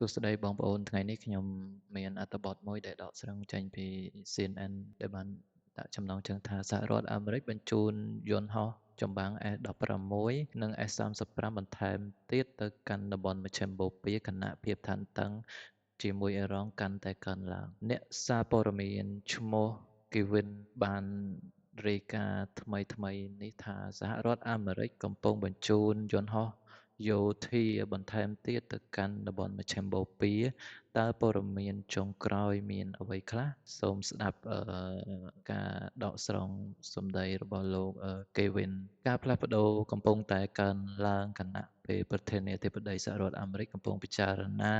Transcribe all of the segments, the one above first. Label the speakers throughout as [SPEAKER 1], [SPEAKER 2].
[SPEAKER 1] សួស្តីបងប្អូនថ្ងៃនេះខ្ញុំមានអត្ថបទមួយដែលដកស្រង់ចេញពី CNN ដែលបានដាក់ចំណងជើងថាសហរដ្ឋអាមេរិកបញ្ជូនយន្តហោះចម្បាំង F-16 និង F-35 បន្ថែមទៀតទៅកាន់តំបន់មជ្ឈិមបូព៌ាខណៈភាពតានតឹងជាមួយអ៊ីរ៉ង់កាន់តែកើនឡើងអ្នកសារព័ត៌មានឈ្មោះ Kevin បានរាយការណ៍ថ្មីៗនេះថាសហរដ្ឋអាមេរិកកំពុងបញ្ជូនយន្តហោះយោធាបន្ថែមទៀតទៅកាន់តំបន់មជ្ឈិមបូព៌ាតើព័ត៌មានចុងក្រោយមានអ្វីខ្លះសូមស្ដាប់ការដកស្រង់សម្ដីរបស់លោក Kevin ការផ្លាស់ប្ដូរកំពុងតែកើនឡើងខណៈពេលប្រធានាធិបតីសហរដ្ឋអាមេរិកកំពុងពិចារណា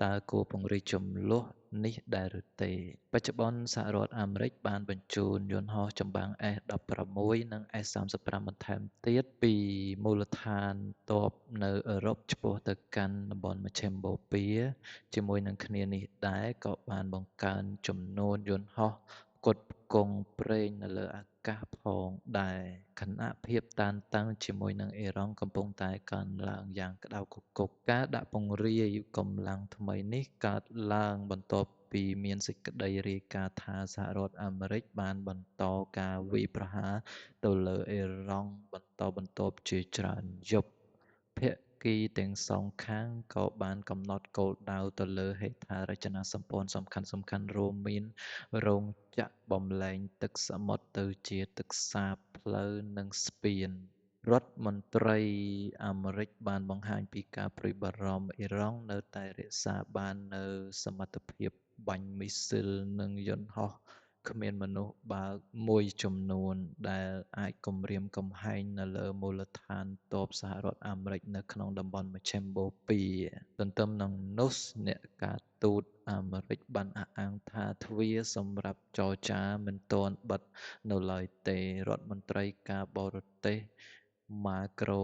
[SPEAKER 1] តើគួរពង្រីកជម្លោះនេះដែរឬទេបច្ចុប្បន្នសហរដ្ឋអាមេរិកបានបញ្ជូនយន្តហោះចម្បាំង F-16 និង F-35 បន្ថែមទៀតពីមូលដ្ឋានទ័ពនៅអឺរ៉ុបឆ្ពោះទៅកាន់តំបន់មជ្ឈិមបូព៌ាជាមួយនឹងគ្នានេះដែរក៏បានបង្កើនចំនួនយន្តហោះផ្គត់ផ្គង់ប្រេងនៅលើអាកាសផងដែរខណៈភាពតានតឹងជាមួយនឹងអ៊ីរ៉ង់កំពុងតែកើនឡើងយ៉ាងក្តៅគគុកការដាក់ពង្រាយកម្លាំងថ្មីនេះកើតឡើងបន្ទាប់ពីមានសេចក្តីរាយការណ៍ថាសហរដ្ឋអាមេរិកបានបន្តការវាយប្រហារទៅលើអ៊ីរ៉ង់បន្តបន្ទាប់ជាច្រើនយប់ភាគីទាំងសងខាងក៏បានកំណត់គោលដៅទៅលើហេដ្ឋារចនាសម្ព័ន្ធសំខាន់ៗរួមមានរោងចក្របំប្លែងទឹកសមុទ្រទៅជាទឹកសាបផ្លូវនិងស្ពានរដ្ឋមន្ត្រីអាមេរិកបានបង្ហាញពីការព្រួយបារម្ភអ៊ីរ៉ង់នៅតែរក្សាបាននូវសមត្ថភាពបាញ់មីស៊ីលនិងយន្តហោះគ្មានមនុស្សបើកមួយចំនួនដែលអាចគំរាមកំហែងនៅលើមូលដ្ឋានទ័ពសហរដ្ឋអាមេរិកនៅក្នុងតំបន់មជ្ឈិមបូព៌ាទន្ទឹមនឹងនោះអ្នកការទូតអាមេរិកបានអះអាងថាទ្វារសម្រាប់ចរចាមិនទាន់បិទនៅឡើយទេរដ្ឋមន្ត្រីការបរទេស Marco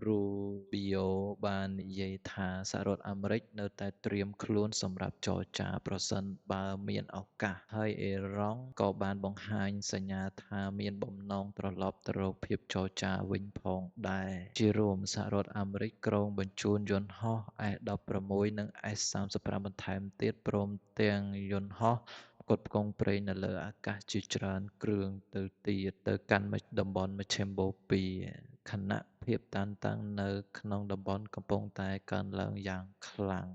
[SPEAKER 1] Rubio បាននិយាយថាសហរដ្ឋអាមេរិកនៅតែត្រៀមខ្លួនសម្រាប់ចរចាប្រសិនបើមានឱកាសហើយអ៊ីរ៉ង់ក៏បានបង្ហាញសញ្ញាថាមានបំណងត្រឡប់ទៅរកភាពចរចាវិញផងដែរជារួមសហរដ្ឋអាមេរិកគ្រោងបញ្ជូនយន្តហោះ F-16 និង F-35 បន្ថែមទៀតព្រមទាំងយន្តហោះផ្គត់ផ្គង់ប្រេងនៅលើអាកាសជាច្រើនគ្រឿងទៅទៀតទៅកាន់តំបន់មជ្ឈិមបូព៌ាខណៈភាពតានតឹងនៅក្នុងតំបន់កំពុងតែកើនឡើងយ៉ាងខ្លាំង